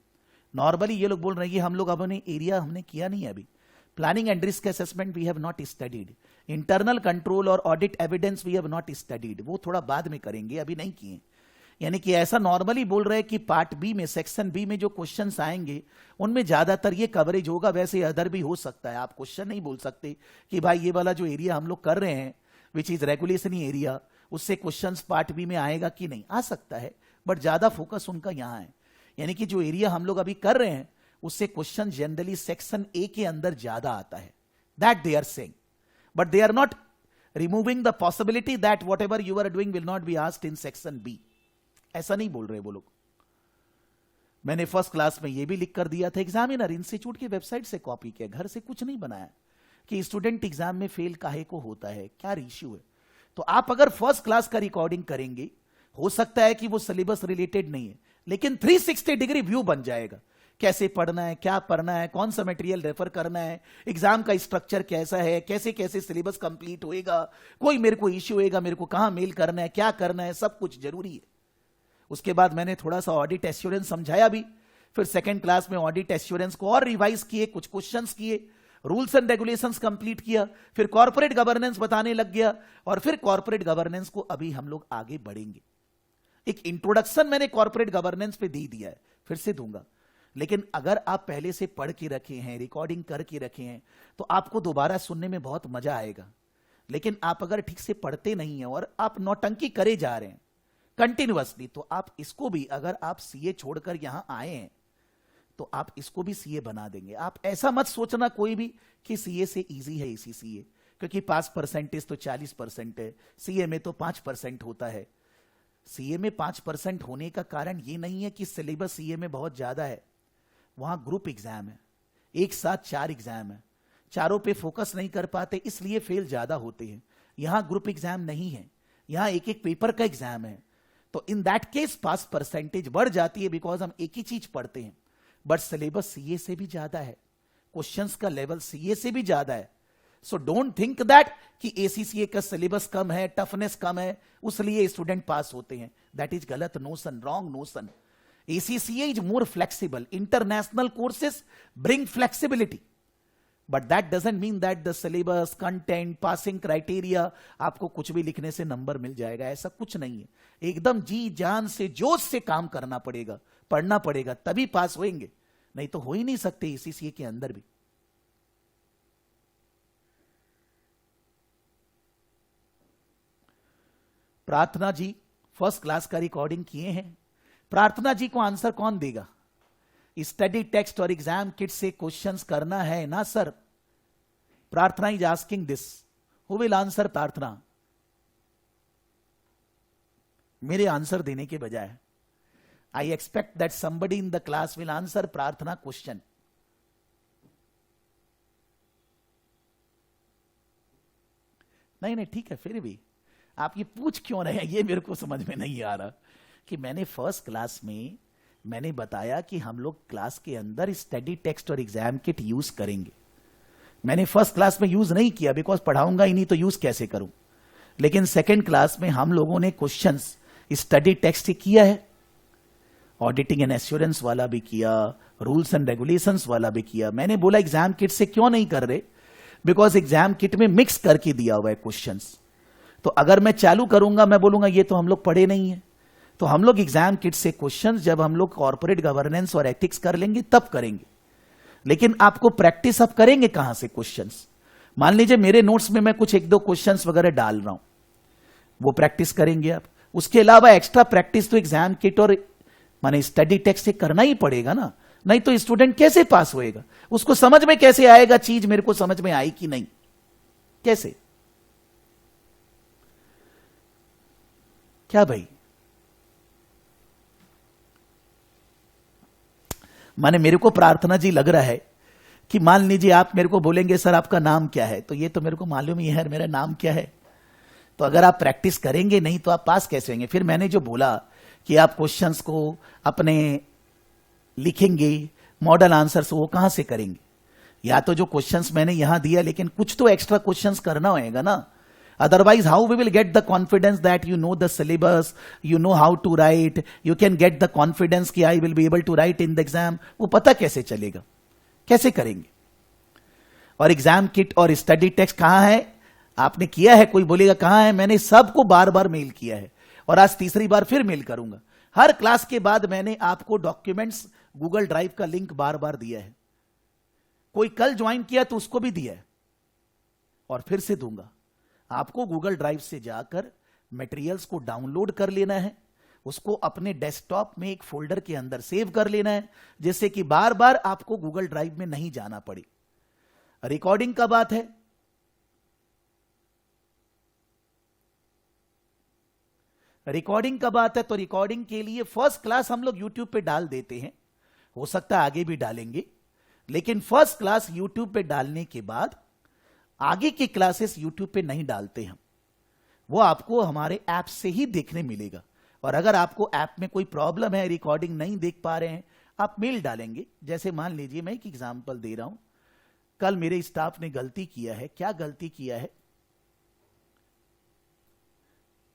नॉर्मली ये लोग बोल रहे हैं कि हम लोग अपने एरिया हमने किया नहीं है अभी। Planning and risk assessment we have not studied, internal control और audit evidence we have not studied, वो थोड़ा बाद में करेंगे, अभी नहीं किए। यानी कि ऐसा नॉर्मली बोल रहे हैं कि पार्ट बी में, सेक्शन बी में जो क्वेश्चंस आएंगे उनमें ज्यादातर ये कवरेज होगा, वैसे अदर भी हो सकता है। आप क्वेश्चन नहीं बोल सकते कि भाई ये वाला जो एरिया हम लोग कर रहे हैं विच इज रेगुलेशनी एरिया, उससे क्वेश्चंस पार्ट बी में आएगा कि नहीं, आ सकता है, बट ज्यादा फोकस उनका यहां है। यानी कि जो एरिया हम लोग अभी कर रहे हैं उससे क्वेश्चन जनरली सेक्शन ए के अंदर ज्यादा आता है, that they are saying, but they are not removing the possibility that whatever you are doing will not be asked in section B. ऐसा नहीं बोल रहे वो लोग। मैंने फर्स्ट क्लास में ये भी लिख कर दिया था, एग्जामिनर इंस्टीट्यूट की वेबसाइट से कॉपी किया, घर से कुछ नहीं बनाया, कि स्टूडेंट एग्जाम में फेल काहे को होता है, क्या इश्यू है। तो आप अगर फर्स्ट क्लास का रिकॉर्डिंग करेंगे, हो सकता है कि वो सिलेबस रिलेटेड नहीं है, लेकिन 360 डिग्री व्यू बन जाएगा, कैसे पढ़ना है, क्या पढ़ना है, कौन सा मटेरियल रेफर करना है, एग्जाम का स्ट्रक्चर कैसा है, कैसे कैसे सिलेबस कंप्लीट होएगा, कोई मेरे को इश्यू होएगा, मेरे को कहां मेल करना है, क्या करना है, सब कुछ जरूरी है। उसके बाद मैंने थोड़ा सा ऑडिट एश्योरेंस समझाया भी, फिर सेकंड क्लास में ऑडिट एश्योरेंस को और रिवाइज किए, कुछ क्वेश्चंस किए, रूल्स एंड रेगुलेशंस कंप्लीट किया, फिर कॉर्पोरेट गवर्नेंस बताने लग गया, और फिर कॉर्पोरेट गवर्नेंस को अभी हम लोग आगे बढ़ेंगे। एक इंट्रोडक्शन मैंने कॉर्पोरेट गवर्नेंस पे दे दिया है, फिर से दूंगा, लेकिन अगर आप पहले से पढ़ के रखे हैं, रिकॉर्डिंग करके रखे हैं, तो आपको दोबारा सुनने में बहुत मजा आएगा। लेकिन आप अगर ठीक से पढ़ते नहीं हैं और आप नौटंकी करे जा रहे हैं कंटिन्यूअसली, तो आप इसको भी, अगर आप सीए छोड़कर यहां आए हैं तो आप इसको भी सीए बना देंगे। आप ऐसा मत सोचना कोई भी कि सीए से इजी है इसी सीए, क्योंकि पास परसेंटेज तो 40% है, सीए में तो 5% होता है। सीए में 5% होने का कारण ये नहीं है कि सिलेबस सीए में बहुत ज्यादा है, वहां ग्रुप एग्जाम है, एक साथ 4 एग्जाम है, चारों पे फोकस नहीं कर पाते, इसलिए फेल ज्यादा होते हैं। यहां ग्रुप एग्जाम नहीं है, यहां एक एक पेपर का एग्जाम है, तो इन दैट केस पास परसेंटेज बढ़ जाती है, बिकॉज हम एक ही चीज पढ़ते हैं। बट सिलेबस सीए से भी ज्यादा है, क्वेश्चंस का लेवल सीए से भी ज्यादा है। सो डोंट थिंक दैट कि एसीसीए का सिलेबस कम है, टफनेस कम है, उसलिए स्टूडेंट पास होते हैं। दैट इज गलत notion, wrong notion. ACCA is more flexible. International courses bring flexibility. But that doesn't mean that the syllabus, content, passing criteria, आपको कुछ भी लिखने से नंबर मिल जाएगा, ऐसा कुछ नहीं है। एकदम जी जान से जोश से काम करना पड़ेगा, पढ़ना पड़ेगा, तभी पास होंगे, नहीं तो हो ही नहीं सकते ईसीसीए के अंदर भी। प्रार्थना जी फर्स्ट क्लास का रिकॉर्डिंग किए हैं। प्रार्थना जी को आंसर कौन देगा? स्टडी टेक्स्ट और एग्जाम किट से क्वेश्चंस करना है ना सर? प्रार्थना is asking this, who will answer? प्रार्थना, मेरे आंसर देने के बजाय I expect that somebody in the class will answer प्रार्थना क्वेश्चन। नहीं नहीं ठीक है, फिर भी आप ये पूछ क्यों रहे हैं, ये मेरे को समझ में नहीं आ रहा। कि मैंने फर्स्ट क्लास में मैंने बताया कि हम लोग क्लास के अंदर स्टडी टेक्स्ट और एग्जाम किट यूज करेंगे। मैंने फर्स्ट क्लास में यूज नहीं किया बिकॉज पढ़ाऊंगा ही नहीं तो यूज कैसे करूं। लेकिन सेकेंड क्लास में हम लोगों ने क्वेश्चंस स्टडी टेक्स्ट से किया है, ऑडिटिंग एंड एश्योरेंस वाला भी किया, रूल्स एंड रेगुलेशंस वाला भी किया। मैंने बोला एग्जाम किट से क्यों नहीं कर रहे, बिकॉज एग्जाम किट में मिक्स करके दिया हुआ है क्वेश्चंस। तो अगर मैं चालू करूंगा, मैं बोलूंगा ये तो हम लोग पढ़े नहीं है, तो हम लोग एग्जाम किट से क्वेश्चंस जब हम लोग कॉर्पोरेट गवर्नेंस और एथिक्स कर लेंगे तब करेंगे। लेकिन आपको प्रैक्टिस आप करेंगे कहां से क्वेश्चंस? मान लीजिए मेरे नोट्स में मैं कुछ एक दो क्वेश्चंस वगैरह डाल रहा हूं, वो प्रैक्टिस करेंगे आप। उसके अलावा एक्स्ट्रा प्रैक्टिस तो एग्जाम किट और माने स्टडी टेक्स्ट से करना ही पड़ेगा ना, नहीं तो स्टूडेंट कैसे पास होएगा? उसको समझ में कैसे आएगा चीज मेरे को समझ में आई कि नहीं, कैसे? क्या भाई? माने मेरे को प्रार्थना जी लग रहा है कि मान लीजिए आप मेरे को बोलेंगे सर आपका नाम क्या है, तो ये तो मेरे को मालूम ही है मेरा नाम क्या है। तो अगर आप प्रैक्टिस करेंगे नहीं तो आप पास कैसे होंगे? फिर मैंने जो बोला कि आप क्वेश्चंस को अपने लिखेंगे, मॉडल आंसर्स, वो कहां से करेंगे? या तो जो क्वेश्चंस मैंने यहां दिया, लेकिन कुछ तो एक्स्ट्रा क्वेश्चंस करना होगा ना। Otherwise, how we will get the confidence that you know the syllabus, you know how to write, you can get the confidence कि I will be able to write in the exam? वो पता कैसे चलेगा? कैसे करेंगे? और exam kit और study text कहां है? आपने किया है? कोई बोलेगा कहां है? मैंने सबको बार बार मेल किया है और आज तीसरी बार फिर मेल करूंगा। हर क्लास के बाद मैंने आपको डॉक्यूमेंट्स गूगल ड्राइव का लिंक बार बार दिया है। कोई कल ज्वाइन किया तो उसको भी दिया है और फिर से दूंगा। आपको गूगल ड्राइव से जाकर मटेरियल्स को डाउनलोड कर लेना है, उसको अपने डेस्कटॉप में एक फोल्डर के अंदर सेव कर लेना है, जिससे कि बार बार आपको गूगल ड्राइव में नहीं जाना पड़े। रिकॉर्डिंग का बात है, रिकॉर्डिंग का बात है तो रिकॉर्डिंग के लिए फर्स्ट क्लास हम लोग यूट्यूब पे डाल देते हैं, हो सकता है आगे भी डालेंगे, लेकिन फर्स्ट क्लास यूट्यूब पे डालने के बाद आगे की क्लासेस यूट्यूब पे नहीं डालते हम, वो आपको हमारे ऐप से ही देखने मिलेगा। और अगर आपको ऐप में कोई प्रॉब्लम है, रिकॉर्डिंग नहीं देख पा रहे हैं, आप मेल डालेंगे। जैसे मान लीजिए मैं एक एग्जांपल दे रहा हूं, कल मेरे स्टाफ ने गलती किया है। क्या गलती किया है?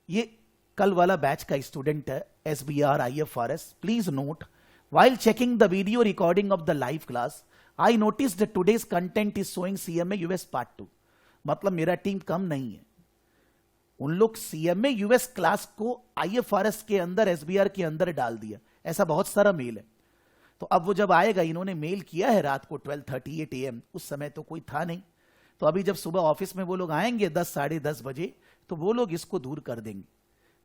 ये कल वाला बैच का स्टूडेंट है, SBR IFRS। Please note, while checking the video recording of the live class, I noticed that today's content is showing CMA US Part 2। मतलब मेरा टीम कम नहीं है, उन लोग CMA US क्लास को IFRS के अंदर, SBR के अंदर डाल दिया। ऐसा बहुत सारा मेल है। तो अब वो जब आएगा, इन्होंने मेल किया है रात को 12:38 AM, उस समय तो कोई था नहीं। तो अभी जब सुबह ऑफिस में वो लोग आएंगे 10 साढ़े 10 बजे, तो वो लोग इसको दूर कर देंगे।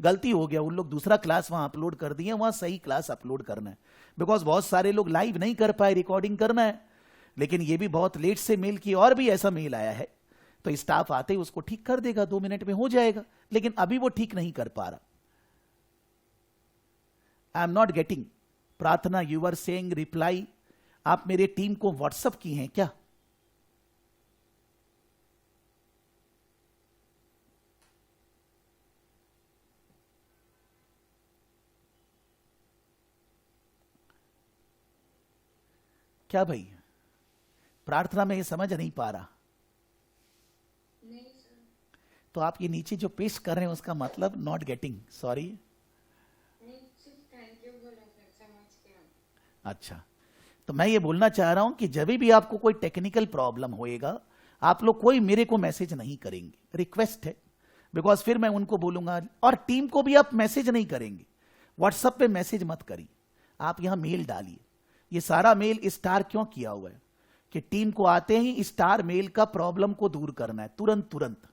गलती हो गया, उन लोग दूसरा क्लास वहां अपलोड कर दिए, वहां सही क्लास अपलोड करना है। बिकॉज बहुत सारे लोग लाइव नहीं कर पाए, रिकॉर्डिंग करना है। लेकिन ये भी बहुत लेट से मेल किए, और भी ऐसा मेल आया है, तो स्टाफ आते ही उसको ठीक कर देगा, 2 मिनट में हो जाएगा। लेकिन अभी वो ठीक नहीं कर पा रहा। आई एम नॉट गेटिंग। प्रार्थना, यू आर सेइंग रिप्लाई। आप मेरे टीम को व्हाट्सअप की हैं क्या? क्या भाई? प्रार्थना में ये समझ नहीं पा रहा। नहीं सर। तो आप ये नीचे जो पेस्ट कर रहे हैं उसका मतलब not getting, sorry. Thank you बोला सर, समझ गया। अच्छा, तो मैं ये बोलना चाह रहा हूं कि जब भी आपको कोई टेक्निकल प्रॉब्लम होएगा, आप लोग कोई मेरे को मैसेज नहीं करेंगे, रिक्वेस्ट है। बिकॉज फिर मैं उनको बोलूंगा, और टीम को भी आप मैसेज नहीं करेंगे, व्हाट्सएप पे मैसेज मत करिए, आप यहां मेल डालिए। ये सारा मेल स्टार क्यों किया हुआ है कि टीम को आते ही स्टार मेल का प्रॉब्लम को दूर करना है, तुरंत तुरंत।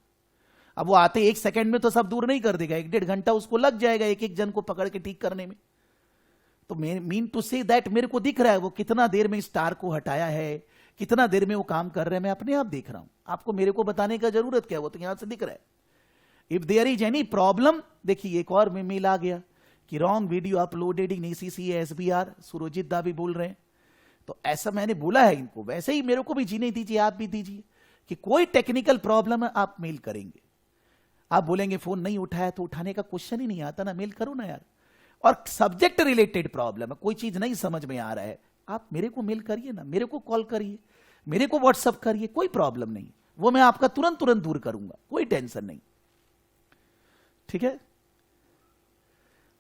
अब वो आते 1 सेकंड में तो सब दूर नहीं कर देगा, 1-1.5 घंटा उसको लग जाएगा एक एक जन को पकड़ के ठीक करने में। तो मीन टू से दैट मेरे को दिख रहा है वो कितना देर में स्टार को हटाया है, कितना देर में वो काम कर रहे हैं, मैं अपने आप देख रहा हूं। आपको मेरे को बताने का जरूरत क्या, वो तो यहां से दिख रहा है। If there is any problem, देखिए एक और मेल आ गया कि wrong video uploaded in ACC SBR, Surjit da भी बोल रहे हैं। तो ऐसा मैंने बोला है इनको, वैसे ही मेरे को भी जीने दीजिए, आप भी दीजिए कि कोई टेक्निकल प्रॉब्लम है आप मेल करेंगे। आप बोलेंगे फोन नहीं उठाया तो उठाने का क्वेश्चन ही नहीं आता ना, मेल करो ना यार। और सब्जेक्ट रिलेटेड प्रॉब्लम है, कोई चीज नहीं समझ में आ रहा है, आप मेरे को मेल करिए ना, मेरे को कॉल करिए, मेरे को व्हाट्सअप करिए, कोई प्रॉब्लम नहीं, वो मैं आपका तुरंत तुरंत दूर करूंगा, कोई टेंशन नहीं। ठीक है,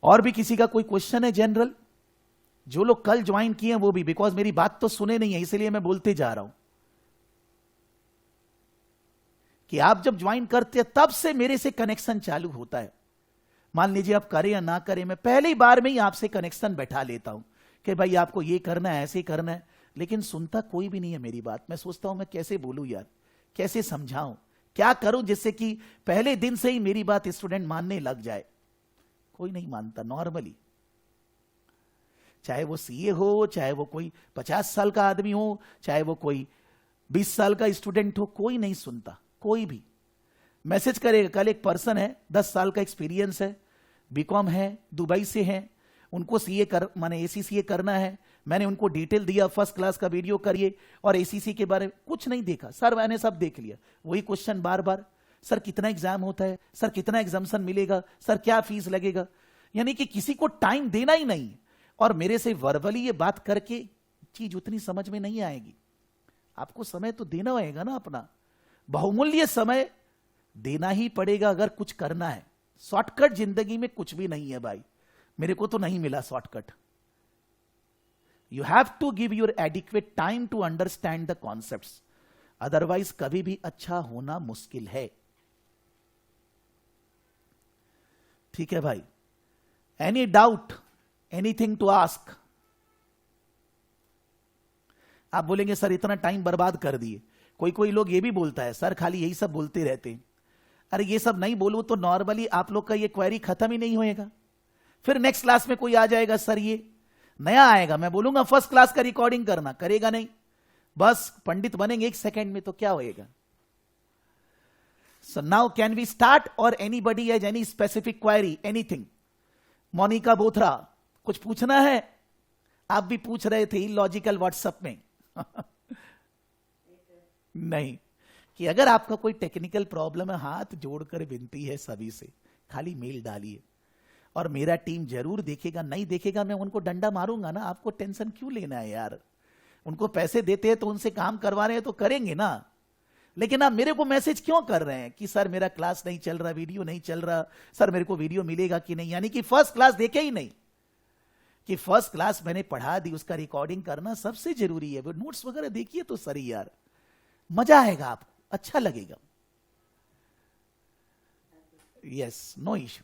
और भी किसी का कोई क्वेश्चन है जनरल? जो लोग कल ज्वाइन किए हैं वो भी, बिकॉज मेरी बात तो सुने नहीं है इसलिए मैं बोलते जा रहा हूं कि आप जब ज्वाइन करते हैं तब से मेरे से कनेक्शन चालू होता है। मान लीजिए आप करें या ना करें, मैं पहली बार में ही आपसे कनेक्शन बैठा लेता हूं कि भाई आपको ये करना है, ऐसे करना है, लेकिन सुनता कोई भी नहीं है मेरी बात। मैं सोचता हूं मैं कैसे बोलूं यार, कैसे समझाऊं, क्या करूं जिससे कि पहले दिन से ही मेरी बात स्टूडेंट मानने लग जाए। कोई नहीं मानता नॉर्मली, चाहे वो सीए हो, चाहे वो कोई 50 साल का आदमी हो, चाहे वो कोई 20 साल का स्टूडेंट हो, कोई नहीं सुनता। कोई भी मैसेज करेगा, कल एक पर्सन है 10 साल का एक्सपीरियंस है, बीकॉम है, दुबई से है, उनको सीए कर माने ACCA करना है, मैंने उनको डिटेल दिया, फर्स्ट क्लास का वीडियो करिए, और ACC के बारे में कुछ नहीं देखा सर, मैंने सब देख लिया, वही क्वेश्चन बार बार, सर कितना एग्जाम होता है, सर कितना एग्जाम्शन मिलेगा, सर क्या फीस लगेगा, यानी कि किसी को टाइम देना ही नहीं। और मेरे से वर्बली ये बात करके चीज उतनी समझ में नहीं आएगी। आपको समय तो देना होगा ना, अपना बहुमूल्य समय देना ही पड़ेगा अगर कुछ करना है। शॉर्टकट जिंदगी में कुछ भी नहीं है भाई, मेरे को तो नहीं मिला shortcut. You have to give your adequate time to understand the concepts, otherwise कभी भी अच्छा होना मुश्किल है। ठीक है भाई, any doubt, anything to ask? आप बोलेंगे सर इतना टाइम बर्बाद कर दिए। कोई कोई लोग ये भी बोलता है सर खाली यही सब बोलते रहते हैं। अरे ये सब नहीं बोलूं तो नॉर्मली आप लोग का ये क्वेरी खत्म ही नहीं होएगा। फिर नेक्स्ट क्लास में कोई आ जाएगा, सर ये नया आएगा, मैं बोलूंगा फर्स्ट क्लास का रिकॉर्डिंग करना, करेगा नहीं, बस पंडित बनेंगे 1 सेकेंड में, तो क्या होएगा? So now can we start, और anybody has any specific query, anything? Monika Bothra, कुछ पूछना है? आप भी पूछ रहे थे लॉजिकल व्हाट्सएप में नहीं, कि अगर आपका कोई टेक्निकल प्रॉब्लम है, हाथ जोड़कर विनती है सभी से, खाली मेल डालिए और मेरा टीम जरूर देखेगा। नहीं देखेगा मैं उनको डंडा मारूंगा ना, आपको टेंशन क्यों लेना है यार? उनको पैसे देते हैं तो उनसे काम करवा रहे हैं तो करेंगे ना। लेकिन आप मेरे को मैसेज क्यों कर रहे हैं कि सर मेरा क्लास नहीं चल रहा, वीडियो नहीं चल रहा, सर मेरे को वीडियो मिलेगा कि नहीं? यानी कि फर्स्ट क्लास देखे ही नहीं, कि फर्स्ट क्लास मैंने पढ़ा दी, उसका रिकॉर्डिंग करना सबसे जरूरी है। वो नोट्स वगैरह देखिए तो सही यार, मजा आएगा आपको, अच्छा लगेगा। Yes, no issue.